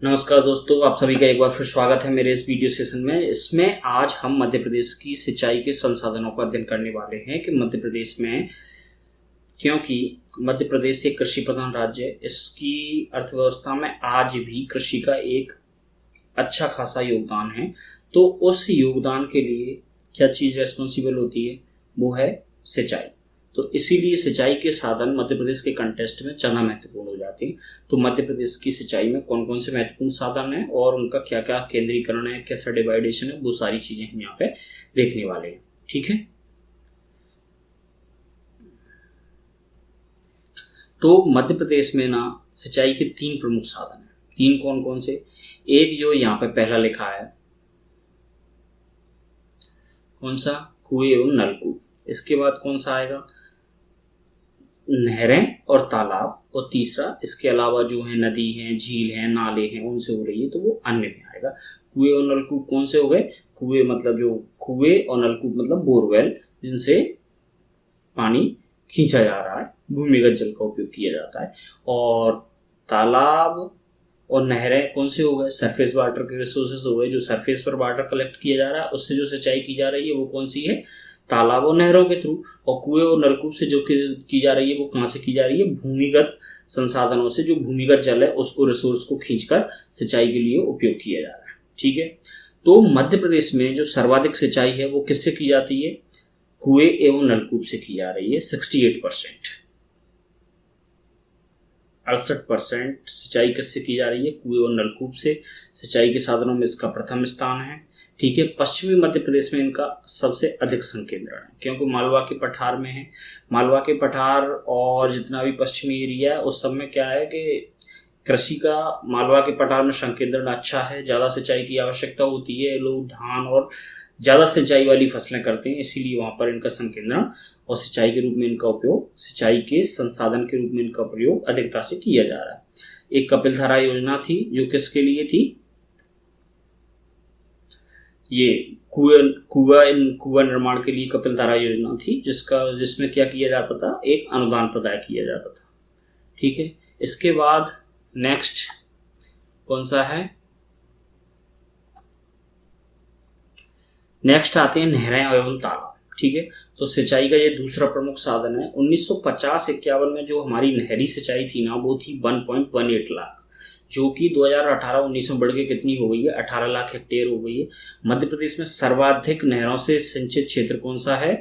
नमस्कार दोस्तों, आप सभी का एक बार फिर स्वागत है मेरे इस वीडियो सेशन में। इसमें आज हम मध्य प्रदेश की सिंचाई के संसाधनों का अध्ययन करने वाले हैं कि मध्य प्रदेश में, क्योंकि मध्य प्रदेश एक कृषि प्रधान राज्य है, इसकी अर्थव्यवस्था में आज भी कृषि का एक अच्छा खासा योगदान है। तो उस योगदान के लिए क्या चीज़ रेस्पॉन्सिबल होती है, वो है सिंचाई। तो इसीलिए सिंचाई के साधन मध्य प्रदेश के कंटेस्ट में ज़्यादा महत्वपूर्ण हो जाते हैं। तो मध्य प्रदेश की सिंचाई में कौन कौन से महत्वपूर्ण साधन हैं और उनका क्या क्या केंद्रीकरण है, कैसा डिवाइडेशन है, वो सारी चीज़ें हम यहाँ पे देखने वाले हैं। ठीक है, तो मध्य प्रदेश में ना सिंचाई के तीन प्रमुख साधन हैं। तीन कौन कौन से? एक जो यहाँ पे पहला लिखा है, कौन सा? कुएं एवं नलकूप। इसके बाद कौन सा आएगा? नहरें और तालाब। और तीसरा इसके अलावा जो है नदी हैं, झील हैं, नाले हैं, उनसे हो रही है, तो वो अन्य में आएगा। कुएं और नलकूप कौन से हो गए? कुएं मतलब जो कुएं और नलकूप मतलब बोरवेल, जिनसे पानी खींचा जा रहा है, भूमिगत जल का उपयोग किया जाता है। और तालाब और नहरें कौन से हो गए? सरफेस वाटर के रिसोर्सेज हो गए, जो सरफेस पर वाटर कलेक्ट किया जा रहा है, उससे जो सिंचाई की जा रही है वो कौन सी है? तालाब और नहरों के थ्रू। और कुएं और नलकूप से जो की जा रही है वो कहाँ से की जा रही है? भूमिगत संसाधनों से, जो भूमिगत जल है उसको, रिसोर्स को खींचकर सिंचाई के लिए उपयोग किया जा रहा है। ठीक है, तो मध्य प्रदेश में जो सर्वाधिक सिंचाई है वो किससे की जाती है? कुएं एवं नलकूप से की जा रही है। 68%, 68% सिंचाई किससे की जा रही है? कुएं और नलकूप से। सिंचाई के साधनों में इसका प्रथम स्थान है। ठीक है, पश्चिमी मध्य प्रदेश में इनका सबसे अधिक संकेंद्रण है, क्योंकि मालवा के पठार में है। मालवा के पठार और जितना भी पश्चिमी एरिया है उस सब में क्या है कि कृषि का मालवा के पठार में संकेंद्रण अच्छा है, ज़्यादा सिंचाई की आवश्यकता होती है, लोग धान और ज़्यादा सिंचाई वाली फसलें करते हैं, इसीलिए वहाँ पर इनका संकेंद्रण और सिंचाई के रूप में इनका उपयोग, सिंचाई के संसाधन के रूप में इनका प्रयोग अधिकता से किया जा रहा है। एक कपिलधारा योजना थी, जो किसके लिए थी? ये कुआं निर्माण के लिए कपिलधारा योजना थी, जिसमें क्या किया जाता था? एक अनुदान प्रदाय किया जाता था। ठीक है, इसके बाद नेक्स्ट कौन सा है? नेक्स्ट आते हैं नहरें एवं तालाब। ठीक है, तो सिंचाई का ये दूसरा प्रमुख साधन है। 1950-51 में जो हमारी नहरी सिंचाई थी ना, वो थी 1.18 लाख, जो कि 2018-19 में बढ़ के कितनी हो गई है? 18 लाख हेक्टेयर हो गई है। मध्य प्रदेश में सर्वाधिक नहरों से सिंचित क्षेत्र कौन सा है?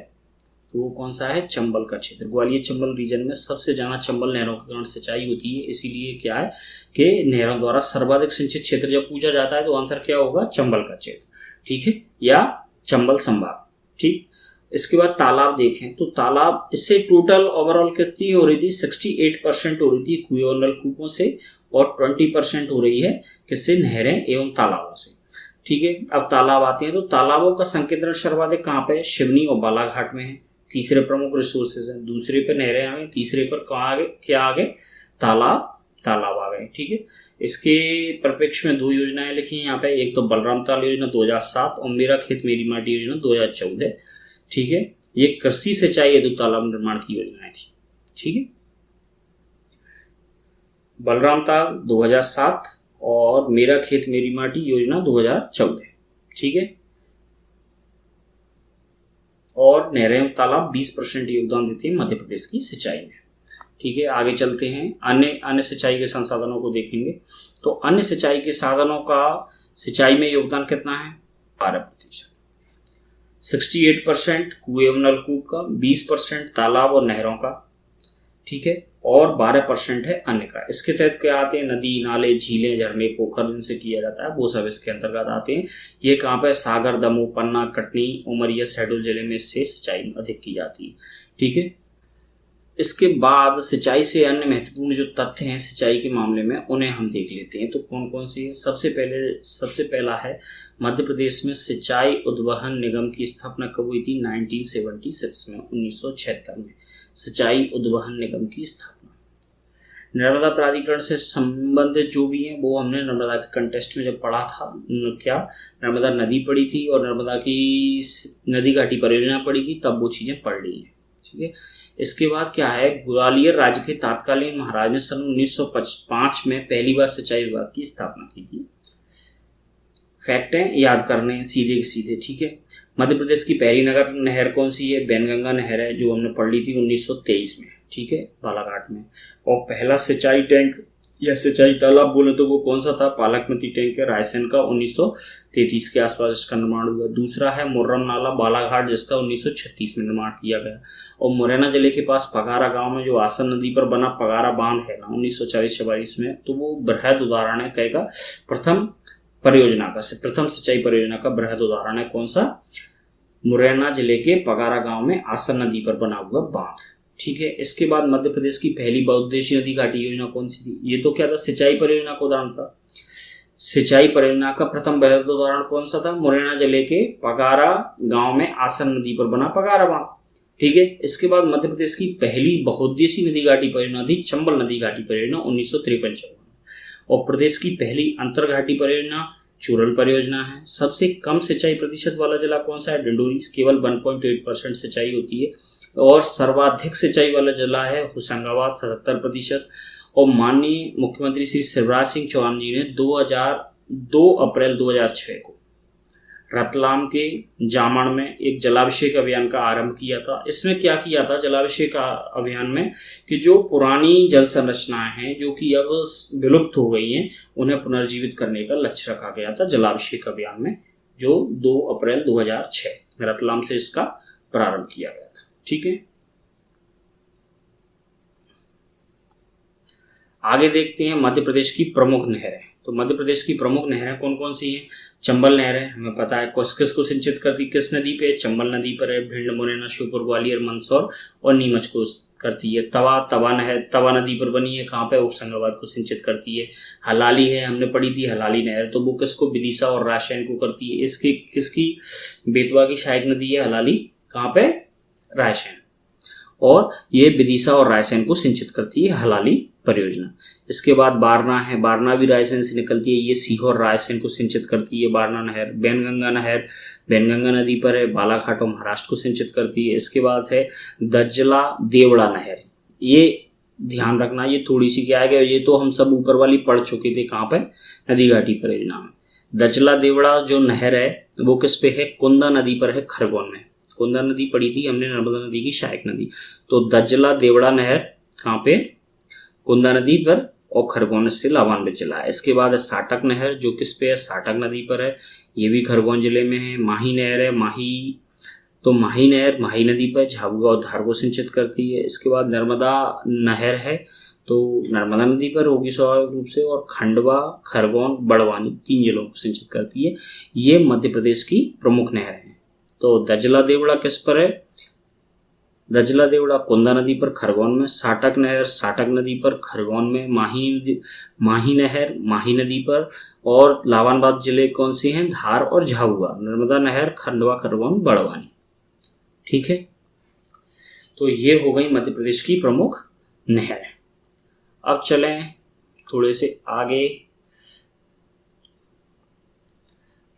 तो वो कौन सा है? चंबल का क्षेत्र। ग्वालियर चंबल रीजन में सबसे ज्यादा चंबल नहरों के कारण सिंचाई होती है। इसीलिए क्या है कि नहरों द्वारा सर्वाधिक सिंचित क्षेत्र जब पूछा जाता है तो आंसर क्या होगा? चंबल का क्षेत्र। ठीक है, या चंबल संभाग। ठीक, इसके बाद तालाब देखें तो तालाब, इससे टोटल ओवरऑल कितनी हो रही थी? 68% हो रही थी कुएं और नलकूपों से, और 20% हो रही है किससे? नहरें एवं तालाबों से। ठीक है, अब तालाब आते हैं तो तालाबों का संकेंद्रण सर्वाधिक कहाँ पे है? सिवनी और बालाघाट में है। तीसरे प्रमुख रिसोर्सेज हैं, दूसरे पे नहरें आ गई, तीसरे पर कहाँ आ गए? क्या आ गए? तालाब आ गए। ठीक है, इसके परिप्रेक्ष्य में दो योजनाएं लिखी हैं यहाँ पे। एक तो बलराम ताल योजना 2007 और मेरा खेत मेरी माटी योजना 2014। ठीक है, ये कृषि सिंचाई हेतु तालाब निर्माण की योजनाएं थी। ठीक है, बलराम ताल 2007 और मेरा खेत मेरी माटी योजना 2014। ठीक है, और नहरें तालाब 20% योगदान देते हैं मध्य प्रदेश की सिंचाई में। ठीक है, आगे चलते हैं, अन्य सिंचाई के संसाधनों को देखेंगे। तो अन्य सिंचाई के साधनों का सिंचाई में योगदान कितना है? 12%। 68% कुएं एवं नलकूप का, 20% तालाब और नहरों का। ठीक है, और 12% है अन्य का। इसके तहत क्या आते हैं? नदी, नाले, झीलें, झरने, पोखर, जिनसे किया जाता है वो सब इसके अंतर्गत आते हैं। ये कहाँ पे? सागर, दमोह, पन्ना, कटनी, उमरिया, शहडोल जिले में इससे सिंचाई अधिक की जाती है। ठीक है, इसके बाद सिंचाई से अन्य महत्वपूर्ण जो तथ्य हैं सिंचाई के मामले में, उन्हें हम देख लेते हैं। तो कौन कौन सी है? सबसे पहला है, मध्य प्रदेश में सिंचाई उद्वहन निगम की स्थापना कब हुई थी? 1976 में, 1976 में सिंचाई उद्वहन निगम की स्थापना। नर्मदा प्राधिकरण से संबंधित जो भी है वो हमने नर्मदा के कंटेस्ट में जब पढ़ा था, क्या नर्मदा नदी पढ़ी थी और नर्मदा की नदी घाटी परियोजना पढ़ी थी, तब वो चीज़ें पढ़ ली हैं। ठीक है, इसके बाद क्या है, ग्वालियर राज्य के तत्कालीन महाराज ने सन 1905 में पहली बार सिंचाई विभाग की स्थापना की थी। फैक्ट है, याद करने हैं सीधे सीधे, ठीक है। मध्य प्रदेश की पहली नगर नहर कौन सी है? बैनगंगा नहर है, जो हमने पढ़ ली थी 1923 में, ठीक है, बालाघाट में। और पहला सिंचाई टैंक या सिंचाई तालाब बोले तो वो कौन सा था? पालकमती टैंक है, रायसेन का, 1933 के आसपास इसका निर्माण हुआ। दूसरा है मुर्रम नाला बालाघाट, जिसका 1936 में निर्माण किया गया। और मुरैना जिले के पास पगारा गांव में जो आसन नदी पर बना पगारा बांध है ना 1940-44 में, तो वो बृहद उदाहरण है कहेगा प्रथम सिंचाई परियोजना का बृहद उदाहरण है। कौन सा? मुरैना जिले के पगारा गांव में आसन नदी पर बना हुआ बांध, ठीक है। इसके बाद मध्य प्रदेश की पहली बहुउद्देशीय नदी घाटी योजना कौन सी थी? ये तो क्या था? सिंचाई परियोजना का उदाहरण था। सिंचाई परियोजना का प्रथम बृहद उदाहरण कौन सा था? मुरैना जिले के पगारा गांव में आसन नदी पर बना पगारा बांध, ठीक है। इसके बाद मध्य प्रदेश की पहली बहुउद्देशीय नदी घाटी परियोजना थी चंबल नदी घाटी परियोजना 1953। और प्रदेश की पहली अंतरघाटी परियोजना चूरल परियोजना है। सबसे कम सिंचाई प्रतिशत वाला जिला कौन सा है? डिंडोरी, केवल 1.8% सिंचाई होती है। और सर्वाधिक सिंचाई वाला जिला है होशंगाबाद, 77%। और माननीय मुख्यमंत्री श्री शिवराज सिंह चौहान जी ने 2 अप्रैल 2006 को रतलाम के जामण में एक जलाभिषेक अभियान का आरंभ किया था। इसमें क्या किया था जलाभिषेक अभियान में कि जो पुरानी जल संरचनाएं हैं जो कि अब विलुप्त हो गई हैं, उन्हें पुनर्जीवित करने का लक्ष्य रखा गया था जलाभिषेक अभियान में, जो 2 अप्रैल 2006 रतलाम से इसका प्रारंभ किया गया था, ठीक है। आगे देखते हैं मध्य प्रदेश की प्रमुख नहरें। तो मध्य प्रदेश की प्रमुख नहरें कौन कौन सी हैं? चंबल नहर है, हमें पता है किसको सिंचित करती, किस नदी पे? चंबल नदी पर है। भिंड, मुरैना, श्योपुर, ग्वालियर, मंदसौर और नीमच को करती है। तवा नहर तवा नदी पर बनी है, कहाँ पे? होशंगाबाद को सिंचित करती है। हलाली है, हमने पढ़ी थी हलाली नहर, तो वो किसको? विदिशा और रायसेन को करती है। इसकी किसकी? बेतवा की सहायक नदी है हलाली, कहाँ पे? रायसेन। और ये विदिशा और रायसेन को सिंचित करती है हलाली परियोजना। इसके बाद बारना है, बारना भी रायसेन से निकलती है, ये सीहोर रायसेन को सिंचित करती है बारना नहर। बैनगंगा नहर बैनगंगा नदी पर है, बालाघाट और महाराष्ट्र को सिंचित करती है। इसके बाद है दजला देवड़ा नहर, ये ध्यान रखना, ये थोड़ी सी क्या है, ये तो हम सब ऊपर वाली पढ़ चुके थे, कहाँ पे? नदी घाटी परियोजना में। दजला देवड़ा जो नहर है वो किस पे है? कुंदा नदी पर है, खरगोन में। कुंदा नदी पढ़ी थी हमने, नर्मदा नदी की सहायक नदी। तो दजला देवड़ा नहर कहाँ पे? कुंदा नदी पर, और खरगोन से लाभान्वित जिला है। इसके बाद है साटक नहर, जो किस पे है? साटक नदी पर है, ये भी खरगोन जिले में है। माही नहर है, माही नहर माही नदी पर झाबुआ और धार को सिंचित करती है। इसके बाद नर्मदा नहर है, तो नर्मदा नदी पर होगी स्वाभाविक रूप से, और खंडवा, खरगोन, बड़वानी 3 जिलों को सिंचित करती है। ये मध्य प्रदेश की प्रमुख नहर है। तो दजला देवड़ा किस पर है? दजला देवड़ा कुंदा नदी पर, खरगोन में। साटक नहर साटक नदी पर, खरगोन में। माही नहर माही नदी पर। और लावानबाद जिले कौन से हैं? धार और झाबुआ। नर्मदा नहर खंडवा, खरगोन, बड़वानी, ठीक है। तो ये हो गई मध्य प्रदेश की प्रमुख नहर। अब चलें थोड़े से आगे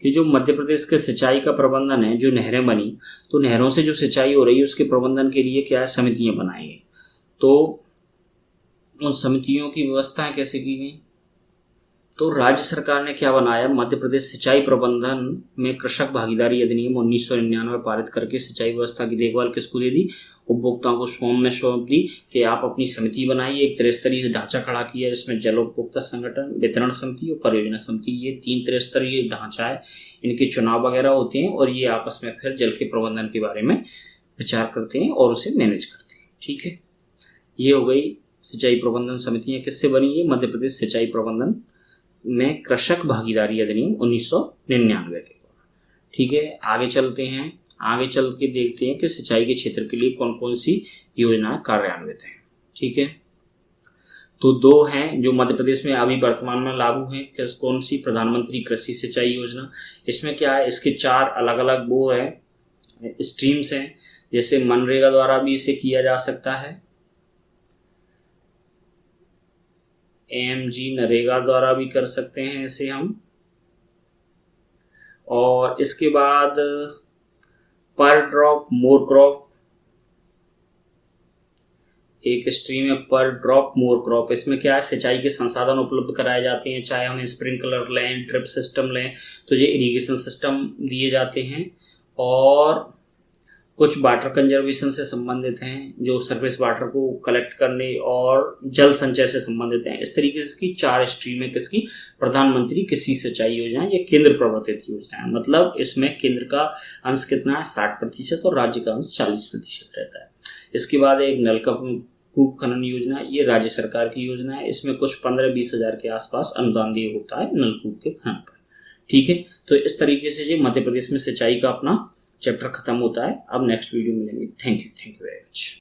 कि जो मध्य प्रदेश के सिंचाई का प्रबंधन है, जो नहरें बनी, तो नहरों से जो सिंचाई हो रही है उसके प्रबंधन के लिए क्या है? समितियां बनाई गई। तो उन समितियों की व्यवस्थाएं कैसे की गई? तो राज्य सरकार ने क्या बनाया? मध्य प्रदेश सिंचाई प्रबंधन में कृषक भागीदारी अधिनियम 1999 पारित करके सिंचाई व्यवस्था की देखभाल किसको दे दी? उपभोक्ताओं को फॉर्म में सौंप दी कि आप अपनी समिति बनाइए। एक त्रिस्तरीय ढांचा खड़ा किया, इसमें जल उपभोक्ता संगठन, वितरण समिति और परियोजना समिति, ये 3 त्रिस्तरीय ढांचा है। इनके चुनाव वगैरह होते हैं और ये आपस में फिर जल के प्रबंधन के बारे में विचार करते हैं और उसे मैनेज करते हैं, ठीक है। ये हो गई सिंचाई प्रबंधन समितियां किससे बनी है? मध्य प्रदेश सिंचाई प्रबंधन में कृषक भागीदारी अधिनियम 1999 के, ठीक है। आगे चलते हैं, आगे चल के देखते हैं कि सिंचाई के क्षेत्र के लिए कौन कौन सी योजनाएं कार्यान्वित हैं, ठीक है। तो 2 हैं जो मध्य प्रदेश में अभी वर्तमान में लागू हैं। कौन सी? प्रधानमंत्री कृषि सिंचाई योजना। इसमें क्या है? इसके 4 अलग अलग वो है स्ट्रीम्स हैं। जैसे मनरेगा द्वारा भी इसे किया जा सकता है, AMG नरेगा द्वारा भी कर सकते हैं इसे हम। और इसके बाद पर ड्रॉप मोर क्रॉप, एक स्ट्रीम है पर ड्रॉप मोर क्रॉप। इसमें क्या है, सिंचाई के संसाधन उपलब्ध कराए जाते हैं, चाहे हम स्प्रिंकलर लें, ड्रिप सिस्टम लें, तो ये इरिगेशन सिस्टम दिए जाते हैं। और कुछ वाटर कंजर्वेशन से संबंधित हैं, जो सरफेस वाटर को कलेक्ट करने और जल संचय से संबंधित हैं। इस तरीके से इसकी 4 स्ट्रीम है किसकी, प्रधानमंत्री कृषि सिंचाई योजना। ये केंद्र प्रवर्तित योजना है, मतलब इसमें केंद्र का अंश कितना है, 60% और राज्य का अंश 40% रहता है। इसके बाद एक नलकूप खनन योजना, ये राज्य सरकार की योजना है। इसमें कुछ 15-20 हज़ार के आसपास अनुदान दिए होता है नलकूप के खनन पर। ठीक है, तो इस तरीके से ये मध्य प्रदेश में सिंचाई का अपना चैप्टर खत्म होता है। अब नेक्स्ट वीडियो मिलेंगे। Thank you very much.